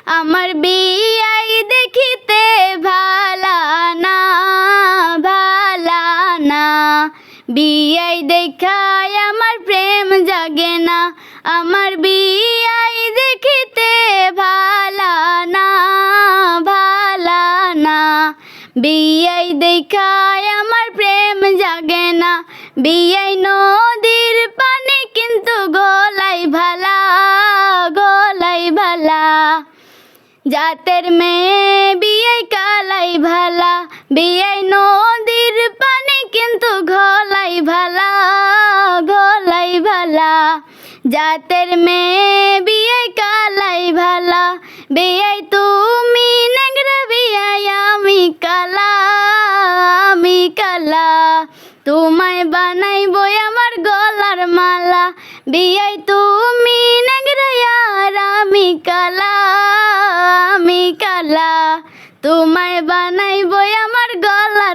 আমার বিয়াই দেখিতে ভালা না, ভালা না। বিয়াই দেখায় আমার প্রেম জাগে না, আমার বিয়াই দেখিতে ভালা না, ভালা না। বিয়াই দেখায় আমার প্রেম জাগে না, বিয়াই নদীর পানি কিন্তু গলাই ভালা, গলাই ভালা। জাতের মেয়ে বিয়াই কালাই ভালা, বিয়াই নদীর পানি কিন্তু গলাই ভালা, গলাই ভালা। জাতের মেয়ে বিয়াই কালাই ভালা, বিয়াই তুমি নেংরা বিয়াই আমি কালা, আমি কালা। তোমায় বানাইবো আমার গলার মালা, বিয়াই তুমি নেংরা আর আমি কালা, আমি কালা। তোমায় বানাইবো আমার গলার